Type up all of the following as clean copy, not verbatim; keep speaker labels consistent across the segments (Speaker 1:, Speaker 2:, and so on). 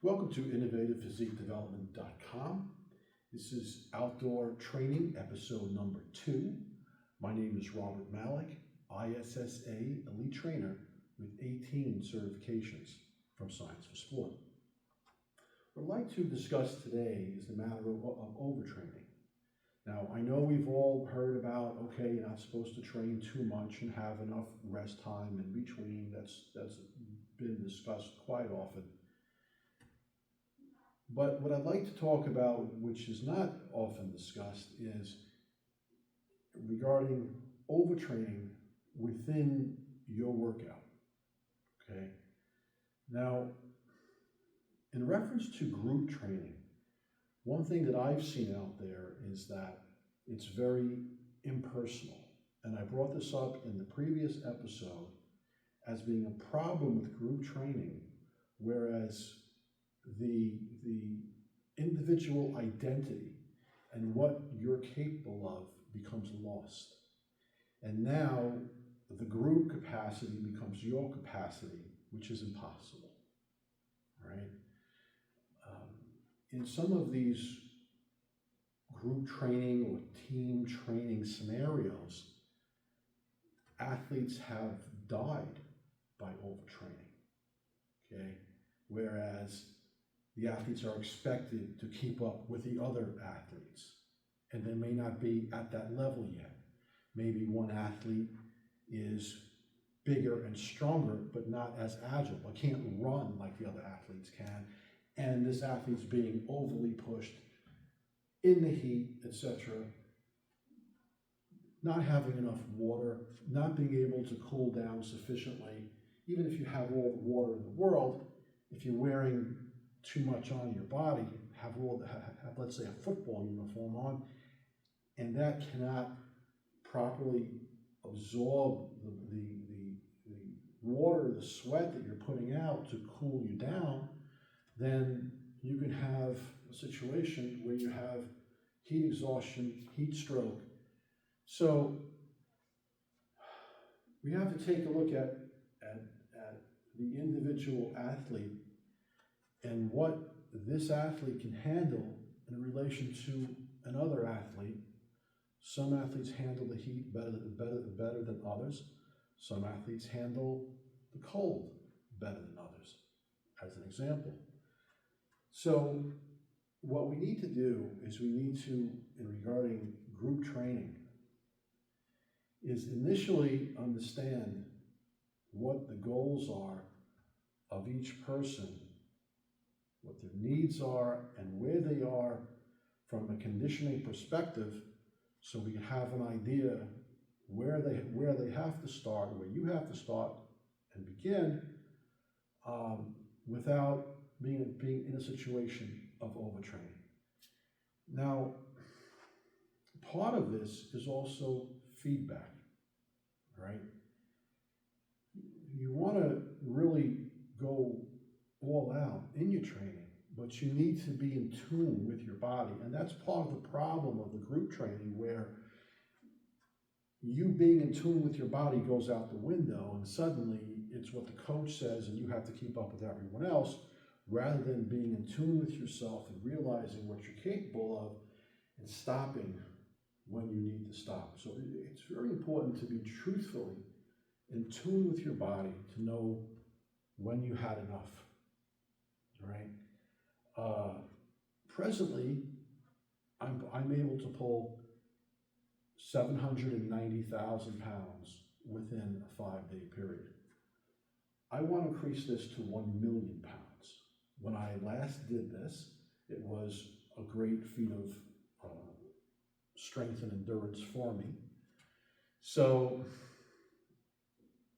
Speaker 1: Welcome to InnovativePhysiqueDevelopment.com. This is Outdoor Training, episode number 2. My name is Robert Malik, ISSA Elite Trainer with 18 certifications from Science for Sport. What I'd like to discuss today is the matter of overtraining. Now, I know we've all heard about, okay, you're not supposed to train too much and have enough rest time in between. That's been discussed quite often. But what I'd like to talk about, which is not often discussed, is regarding overtraining within your workout. Okay. Now, in reference to group training, one thing that I've seen out there is that it's very impersonal. And I brought this up in the previous episode as being a problem with group training, whereas the individual identity and what you're capable of becomes lost. And now the group capacity becomes your capacity, which is impossible, right? In some of these group training or team training scenarios, athletes have died by overtraining, okay? Whereas the athletes are expected to keep up with the other athletes, and they may not be at that level yet. Maybe one athlete is bigger and stronger, but not as agile, but can't run like the other athletes can, and this athlete's being overly pushed in the heat, etc., not having enough water, not being able to cool down sufficiently. Even if you have all the water in the world, if you're wearing too much on your body, have let's say a football uniform on, and that cannot properly absorb the water, the sweat that you're putting out to cool you down, then you can have a situation where you have heat exhaustion, heat stroke. So we have to take a look at the individual athlete and what this athlete can handle in relation to another athlete. Some athletes handle the heat better than others. Some athletes handle the cold better than others, as an example. So what we need to do is we need to, in regarding group training, is initially understand what the goals are of each person, what their needs are, and where they are from a conditioning perspective, so we have an idea where they have to start, where you have to start and begin, without being in a situation of overtraining. Now, part of this is also feedback, right? You want to really go all out in your training, but you need to be in tune with your body. And that's part of the problem of the group training, where you being in tune with your body goes out the window, and suddenly it's what the coach says and you have to keep up with everyone else, rather than being in tune with yourself and realizing what you're capable of and stopping when you need to stop. So it's very important to be truthfully in tune with your body, to know when you had enough, right? Presently, I'm able to pull 790,000 pounds within a 5-day period. I want to increase this to 1 million pounds. When I last did this, it was a great feat of strength and endurance for me. So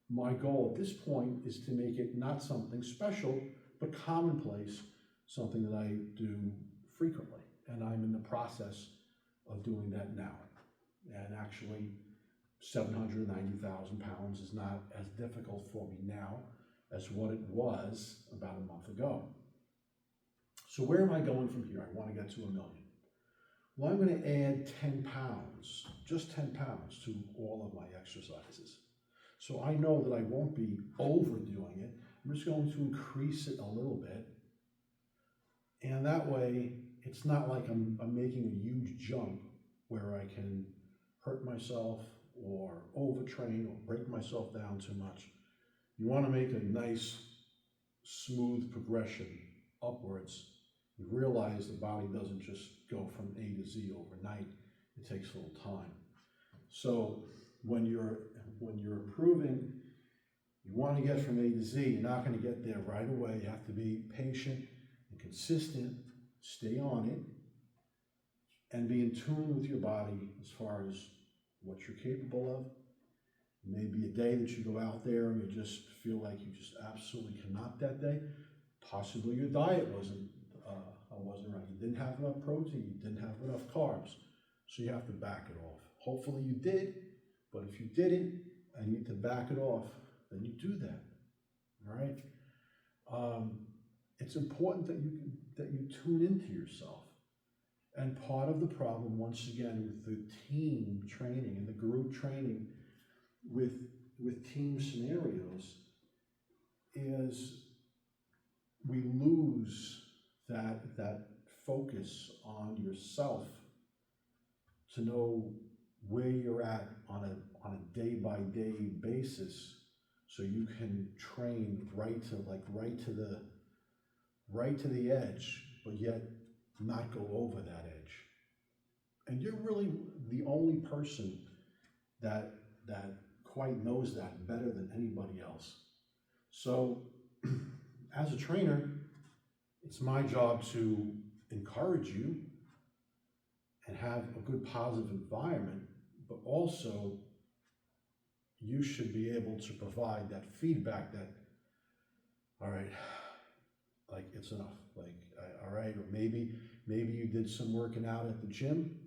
Speaker 1: my goal at this point is to make it not something special, but commonplace, something that I do frequently. And I'm in the process of doing that now. And actually, 790,000 pounds is not as difficult for me now as what it was about a month ago. So where am I going from here? I want to get to 1 million. Well, I'm going to add 10 pounds, just 10 pounds to all of my exercises. So I know that I won't be overdoing it. I'm just going to increase it a little bit And that way, it's not like I'm making a huge jump where I can hurt myself or overtrain or break myself down too much. You want to make a nice, smooth progression upwards. You realize the body doesn't just go from A to Z overnight. It takes a little time. So when you're improving, you want to get from A to Z. You're not going to get there right away. You have to be patient and consistent. Stay on it and be in tune with your body as far as what you're capable of. Maybe a day that you go out there and you just feel like you just absolutely cannot that day. Possibly your diet wasn't right. You didn't have enough protein. You didn't have enough carbs. So you have to back it off. Hopefully you did, but if you didn't and you need to back it off, then you do that. All right. It's important that you tune into yourself. And part of the problem, once again, with the team training and the group training with team scenarios, is we lose that focus on yourself to know where you're at on a day-by-day basis, so you can train right to the edge, but yet not go over that edge. And you're really the only person that quite knows that better than anybody else. So as a trainer, it's my job to encourage you and have a good positive environment, but also you should be able to provide that feedback that, all right, like it's enough, like, all right, or maybe you did some working out at the gym,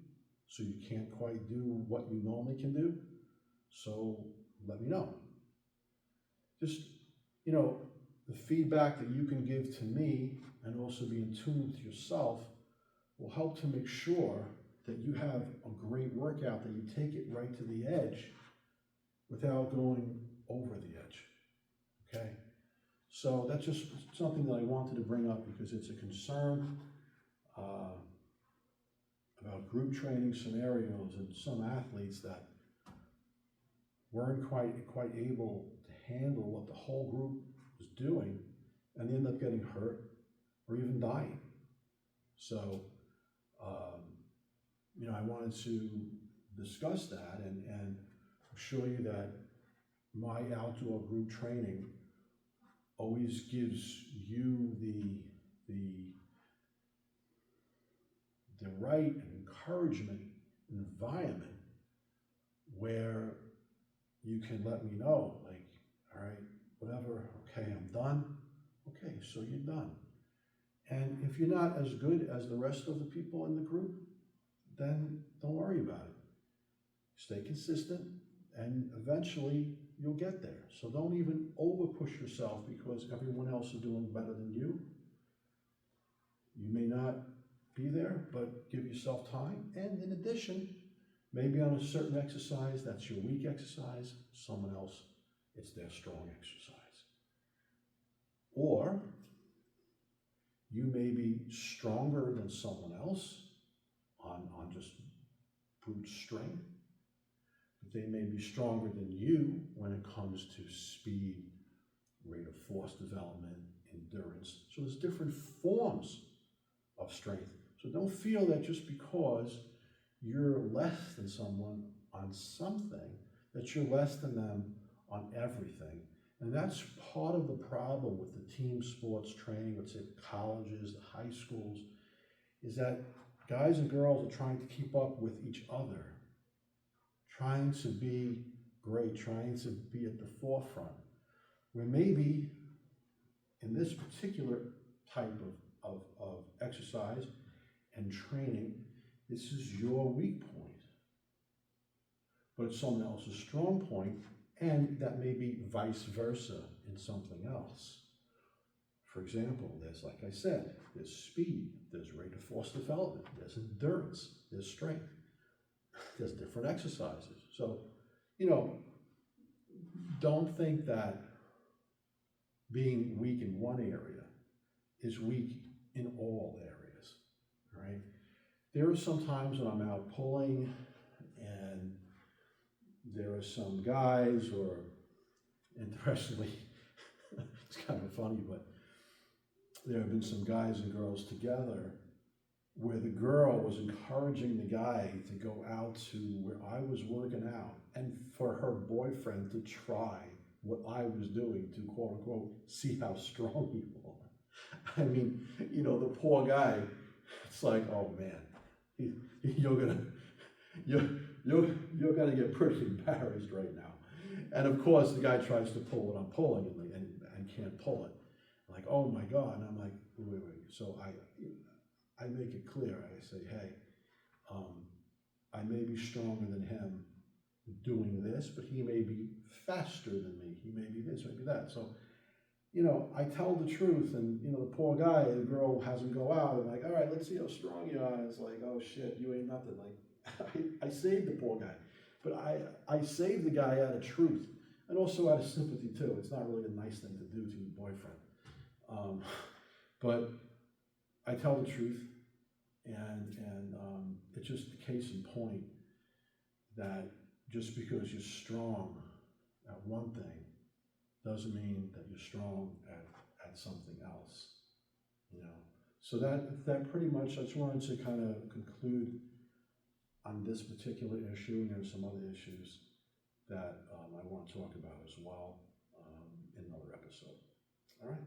Speaker 1: so you can't quite do what you normally can do, so let me know. Just, the feedback that you can give to me and also be in tune with yourself will help to make sure that you have a great workout, that you take it right to the edge without going over the edge, okay? So that's just something that I wanted to bring up because it's a concern about group training scenarios and some athletes that weren't quite able to handle what the whole group was doing, and they end up getting hurt or even dying. So, I wanted to discuss that and show you that my outdoor group training always gives you the right encouragement environment where you can let me know, like, all right, whatever, okay, I'm done. Okay, so you're done. And if you're not as good as the rest of the people in the group, then don't worry about it. Stay consistent, and eventually you'll get there. So don't even over-push yourself because everyone else is doing better than you. You may not be there, but give yourself time. And in addition, maybe on a certain exercise, that's your weak exercise, someone else, it's their strong exercise. Or you may be stronger than someone else on just brute strength, but they may be stronger than you when it comes to speed, rate of force development, endurance. So there's different forms of strength. So don't feel that just because you're less than someone on something, that you're less than them on everything. And that's part of the problem with the team sports training, let's say colleges, the high schools, is that guys and girls are trying to keep up with each other, trying to be great, trying to be at the forefront, where maybe in this particular type of exercise and training, this is your weak point, but it's someone else's strong point, and that may be vice versa in something else. For example, there's, like I said, there's speed, there's rate of force development, there's endurance, there's strength, there's different exercises. So, don't think that being weak in one area is weak in all areas, right? There are some times when I'm out pulling and there are some guys, or interestingly, it's kind of funny, but there have been some guys and girls together where the girl was encouraging the guy to go out to where I was working out and for her boyfriend to try what I was doing to quote unquote see how strong he was. I mean, you know, the poor guy, it's like, oh man, you're gonna you're gonna get pretty embarrassed right now. And of course the guy tries to pull what I'm pulling and can't pull it. Like, oh my God. And I'm like, wait. So I make it clear. I say, hey, I may be stronger than him doing this, but he may be faster than me. He may be this, maybe that. So, you know, I tell the truth, and you know, the poor guy, the girl has him go out. I'm like, all right, let's see how strong you are. And it's like, oh shit, you ain't nothing. Like, I saved the poor guy, but I saved the guy out of truth and also out of sympathy too. It's not really a nice thing to do to your boyfriend, but I tell the truth, and it's just a case in point that just because you're strong at one thing doesn't mean that you're strong at something else, you know. So that pretty much, I just wanted to kind of conclude on this particular issue, and there's some other issues that I want to talk about as well in another episode. All right.